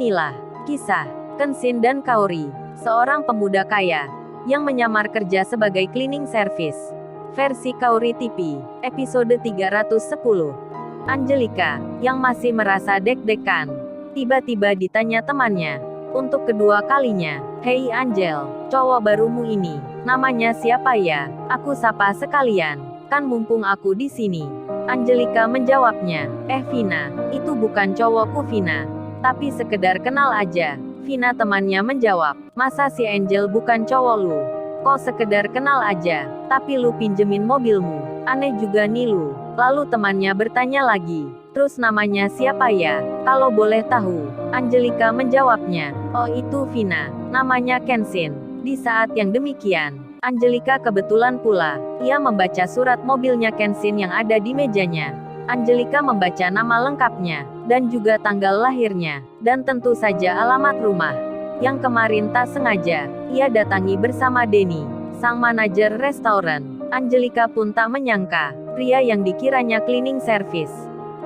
Inilah kisah Kenshin dan Kaori, seorang pemuda kaya yang menyamar kerja sebagai cleaning service. Versi Kaori TV, episode 310. Angelica, yang masih merasa deg-degan, tiba-tiba ditanya temannya. Untuk kedua kalinya, "Hei Angel, cowok barumu ini, namanya siapa ya? Aku sapa sekalian, kan mumpung aku di sini." Angelica menjawabnya, Vina, itu bukan cowokku Vina. Tapi sekedar kenal aja." Vina temannya menjawab, "Masa si Angel bukan cowok lu? Kok sekedar kenal aja, tapi lu pinjemin mobilmu? Aneh juga nih lu." Lalu temannya bertanya lagi, "Terus namanya siapa ya, kalau boleh tahu?" Angelica menjawabnya, "Oh itu Vina, namanya Kenshin." Di saat yang demikian, Angelica kebetulan pula, ia membaca surat mobilnya Kenshin yang ada di mejanya. Angelica membaca nama lengkapnya, dan juga tanggal lahirnya, dan tentu saja alamat rumah. Yang kemarin tak sengaja, ia datangi bersama Denny, sang manajer restoran. Angelica pun tak menyangka, pria yang dikiranya cleaning service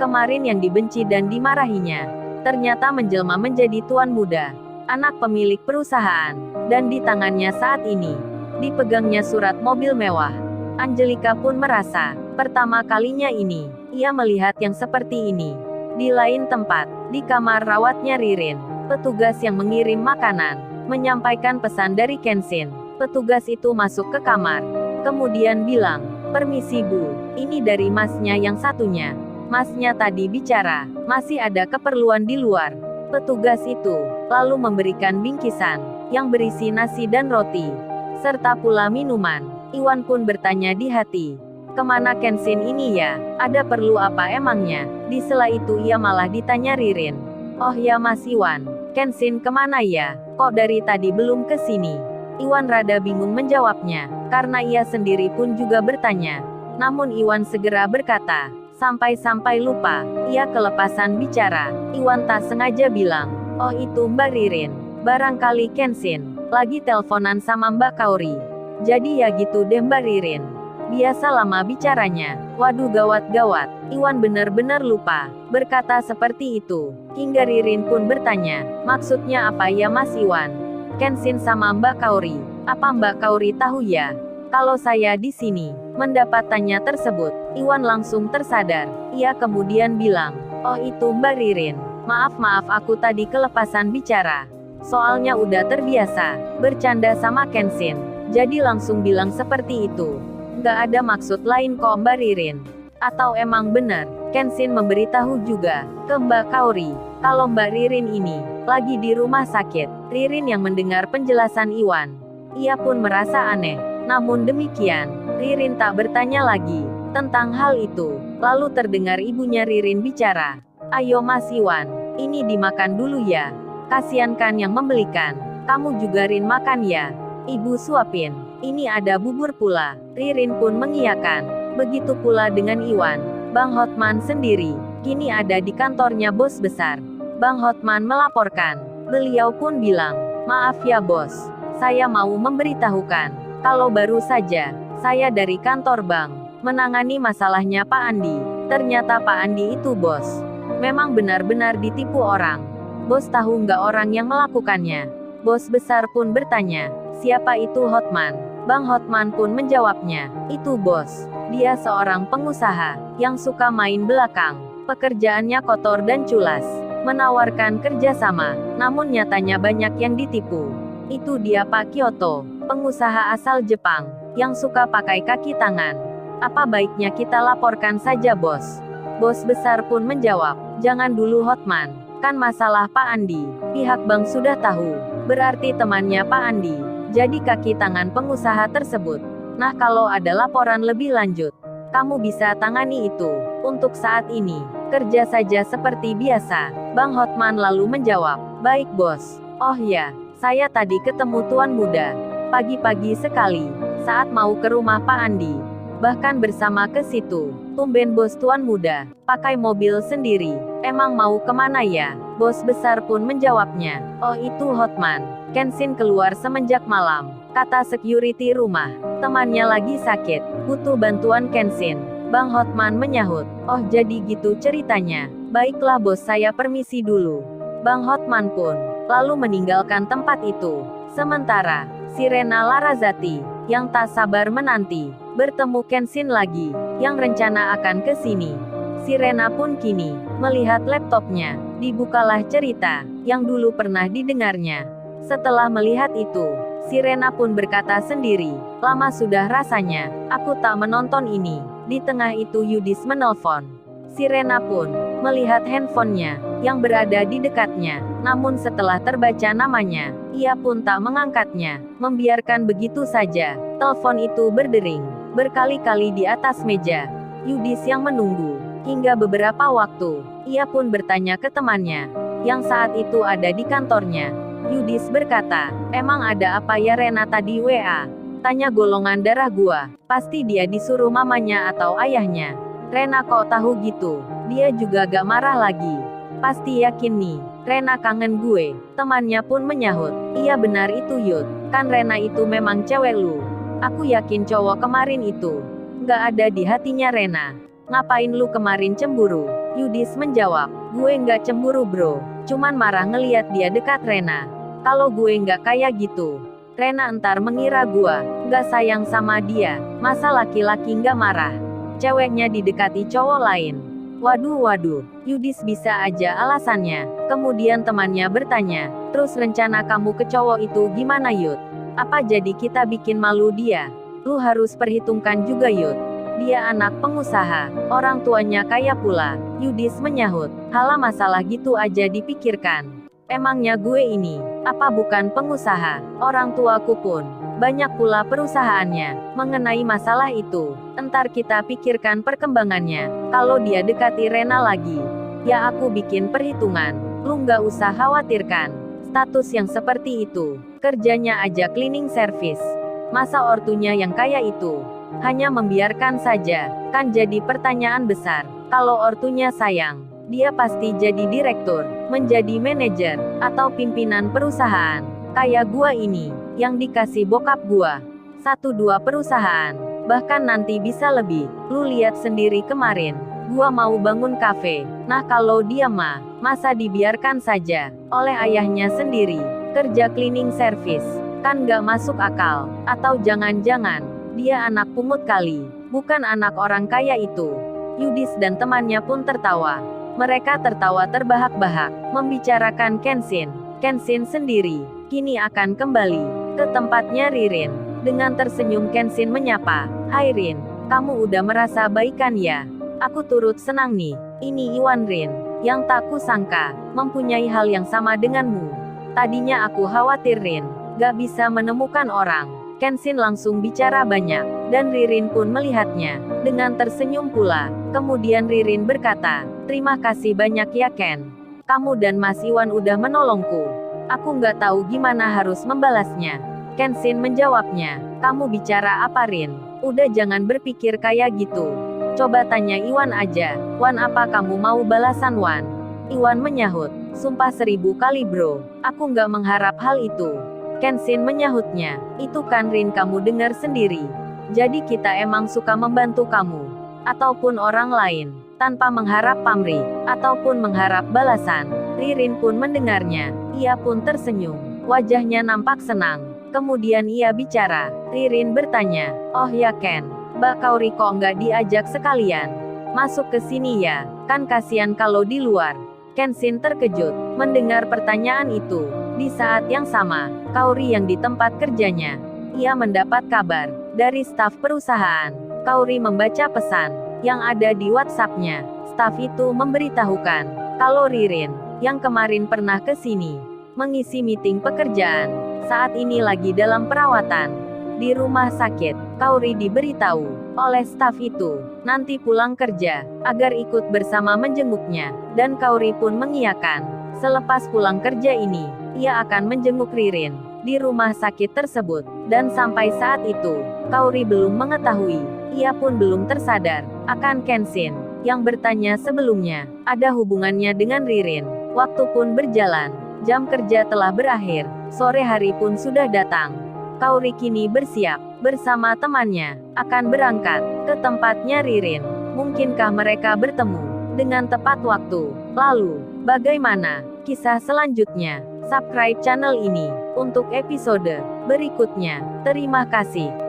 kemarin yang dibenci dan dimarahinya, ternyata menjelma menjadi tuan muda, anak pemilik perusahaan, dan di tangannya saat ini, dipegangnya surat mobil mewah. Angelica pun merasa, pertama kalinya ini, ia melihat yang seperti ini. Di lain tempat, di kamar rawatnya Ririn, petugas yang mengirim makanan, menyampaikan pesan dari Kenshin. Petugas itu masuk ke kamar, kemudian bilang, "Permisi Bu, ini dari masnya yang satunya. Masnya tadi bicara, masih ada keperluan di luar." Petugas itu lalu memberikan bingkisan yang berisi nasi dan roti, serta pula minuman. Iwan pun bertanya di hati, kemana Kenshin ini ya? Ada perlu apa emangnya? Di sela itu ia malah ditanya Ririn, "Oh ya Mas Iwan, Kenshin kemana ya? Kok dari tadi belum ke sini?" Iwan rada bingung menjawabnya, karena ia sendiri pun juga bertanya. Namun Iwan segera berkata, sampai-sampai lupa, ia kelepasan bicara. Iwan tak sengaja bilang, "Oh itu Mbak Ririn, barangkali Kenshin lagi teleponan sama Mbak Kaori." "Jadi ya gitu deh Mbak Ririn. Biasa lama bicaranya." Waduh gawat-gawat, Iwan benar-benar lupa berkata seperti itu. Hingga Ririn pun bertanya, "Maksudnya apa ya Mas Iwan? Kenshin sama Mbak Kaori, apa Mbak Kaori tahu ya kalau saya di sini?" Mendapat tanya tersebut, Iwan langsung tersadar. Ia kemudian bilang, "Oh itu Mbak Ririn, maaf aku tadi kelepasan bicara. Soalnya udah terbiasa bercanda sama Kenshin, jadi langsung bilang seperti itu. Nggak ada maksud lain kok Mbak Ririn." "Atau emang benar, Kenshin memberitahu juga ke Mbak Kaori kalau Mbak Ririn ini lagi di rumah sakit?" Ririn yang mendengar penjelasan Iwan, ia pun merasa aneh. Namun demikian, Ririn tak bertanya lagi tentang hal itu. Lalu terdengar ibunya Ririn bicara, "Ayo Mas Iwan, ini dimakan dulu ya. Kasian kan yang membelikan. Kamu juga Rin makan ya. Ibu suapin. Ini ada bubur pula." Ririn pun mengiyakan. Begitu pula dengan Iwan. Bang Hotman sendiri kini ada di kantornya bos besar. Bang Hotman melaporkan. Beliau pun bilang, "Maaf ya bos, saya mau memberitahukan kalau baru saja saya dari kantor bank menangani masalahnya Pak Andi. Ternyata Pak Andi itu bos memang benar-benar ditipu orang. Bos tahu nggak orang yang melakukannya?" Bos besar pun bertanya, "Siapa itu Hotman?" Bang Hotman pun menjawabnya, "Itu bos, dia seorang pengusaha yang suka main belakang. Pekerjaannya kotor dan culas, menawarkan kerjasama, namun nyatanya banyak yang ditipu. Itu dia Pak Kyoto, pengusaha asal Jepang, yang suka pakai kaki tangan. Apa baiknya kita laporkan saja bos?" Bos besar pun menjawab, "Jangan dulu Hotman, kan masalah Pak Andi, pihak bank sudah tahu. Berarti temannya Pak Andi jadi kaki tangan pengusaha tersebut. Nah kalau ada laporan lebih lanjut, kamu bisa tangani itu. Untuk saat ini, kerja saja seperti biasa." Bang Hotman lalu menjawab, "Baik bos. Oh ya, saya tadi ketemu tuan muda. Pagi-pagi sekali, saat mau ke rumah Pak Andi. Bahkan bersama ke situ. Tumben bos tuan muda, pakai mobil sendiri. Emang mau kemana ya?" Bos besar pun menjawabnya, "Oh itu Hotman, Kenshin keluar semenjak malam. Kata security rumah, temannya lagi sakit, butuh bantuan Kenshin." Bang Hotman menyahut, "Oh jadi gitu ceritanya. Baiklah bos saya permisi dulu." Bang Hotman pun lalu meninggalkan tempat itu. Sementara si Rena Larrazati yang tak sabar menanti bertemu Kenshin lagi, yang rencana akan ke sini. Si Rena pun kini melihat laptopnya. Dibukalah cerita yang dulu pernah didengarnya. Setelah melihat itu, si Rena pun berkata sendiri, lama sudah rasanya aku tak menonton ini. Di tengah itu Yudis menelpon. Si Rena pun melihat handphonenya yang berada di dekatnya. Namun setelah terbaca namanya, ia pun tak mengangkatnya, membiarkan begitu saja. Telepon itu berdering berkali-kali di atas meja. Yudis yang menunggu hingga beberapa waktu. Ia pun bertanya ke temannya yang saat itu ada di kantornya. Yudis berkata, emang ada apa ya Rena tadi WA? Tanya golongan darah gua. Pasti dia disuruh mamanya atau ayahnya. Rena kok tahu gitu? Dia juga gak marah lagi. Pasti yakin nih, Rena kangen gue. Temannya pun menyahut, iya benar itu Yud. Kan Rena itu memang cewek lu. Aku yakin cowok kemarin itu gak ada di hatinya Rena. Ngapain lu kemarin cemburu? Yudis menjawab, gue nggak cemburu bro. Cuman marah ngeliat dia dekat Rena. Kalau gue nggak kayak gitu, Rena entar mengira gue nggak sayang sama dia. Masa laki-laki nggak marah? Ceweknya didekati cowok lain. Waduh, Yudis bisa aja alasannya. Kemudian temannya bertanya, terus rencana kamu ke cowok itu gimana Yud? Apa jadi kita bikin malu dia? Lu harus perhitungkan juga Yud. Dia anak pengusaha, orang tuanya kaya pula. Yudis menyahut, halah masalah gitu aja dipikirkan. Emangnya gue ini, apa bukan pengusaha? Orang tuaku pun banyak pula perusahaannya. Mengenai masalah itu, entar kita pikirkan perkembangannya. Kalau dia dekati Rena lagi, ya aku bikin perhitungan. Lu nggak usah khawatirkan. Status yang seperti itu, kerjanya aja cleaning service. Masa ortunya yang kaya itu hanya membiarkan saja? Kan jadi pertanyaan besar. Kalau ortunya sayang, dia pasti jadi direktur, menjadi manajer, atau pimpinan perusahaan. Kayak gua ini, yang dikasih bokap gua 1-2 perusahaan, bahkan nanti bisa lebih. Lu lihat sendiri kemarin, gua mau bangun kafe. Nah kalau dia mah, masa dibiarkan saja oleh ayahnya sendiri, kerja cleaning service? Kan gak masuk akal. Atau jangan-jangan dia anak pungut kali, bukan anak orang kaya itu. Yudis dan temannya pun tertawa. Mereka tertawa terbahak-bahak, membicarakan Kenshin. Kenshin sendiri kini akan kembali ke tempatnya Ririn. Dengan tersenyum Kenshin menyapa, hai Rin, kamu udah merasa baikan ya? Aku turut senang nih. Ini Iwan Rin, yang tak kusangka mempunyai hal yang sama denganmu. Tadinya aku khawatir Rin gak bisa menemukan orang. Kenshin langsung bicara banyak, dan Ririn pun melihatnya dengan tersenyum pula. Kemudian Ririn berkata, terima kasih banyak ya Ken. Kamu dan Mas Iwan udah menolongku. Aku nggak tahu gimana harus membalasnya. Kenshin menjawabnya, kamu bicara apa Rin? Udah jangan berpikir kayak gitu. Coba tanya Iwan aja. Wan, apa kamu mau balasan Wan? Iwan menyahut, sumpah 1000 kali bro, aku nggak mengharap hal itu. Kenshin menyahutnya, itu kan Rin kamu dengar sendiri. Jadi kita emang suka membantu kamu, ataupun orang lain, tanpa mengharap pamrih, ataupun mengharap balasan. Ririn pun mendengarnya, ia pun tersenyum, wajahnya nampak senang. Kemudian ia bicara, Ririn bertanya, oh ya Ken, Mbak Kaori kok nggak diajak sekalian masuk ke sini ya, kan kasihan kalau di luar. Kenshin terkejut mendengar pertanyaan itu. Di saat yang sama, Kaori yang di tempat kerjanya, ia mendapat kabar dari staf perusahaan. Kaori membaca pesan yang ada di WhatsApp-nya. Staf itu memberitahukan kalau Ririn, yang kemarin pernah ke sini mengisi meeting pekerjaan, saat ini lagi dalam perawatan di rumah sakit. Kaori diberitahu oleh staf itu nanti pulang kerja agar ikut bersama menjenguknya, dan Kaori pun mengiyakan. Selepas pulang kerja ini, ia akan menjenguk Ririn di rumah sakit tersebut. Dan sampai saat itu, Kaori belum mengetahui, ia pun belum tersadar akan Kenshin yang bertanya sebelumnya ada hubungannya dengan Ririn. Waktu pun berjalan, jam kerja telah berakhir, sore hari pun sudah datang. Kaori kini bersiap bersama temannya akan berangkat ke tempatnya Ririn. Mungkinkah mereka bertemu dengan tepat waktu? Lalu, bagaimana kisah selanjutnya. Subscribe channel ini untuk episode berikutnya. Terima kasih.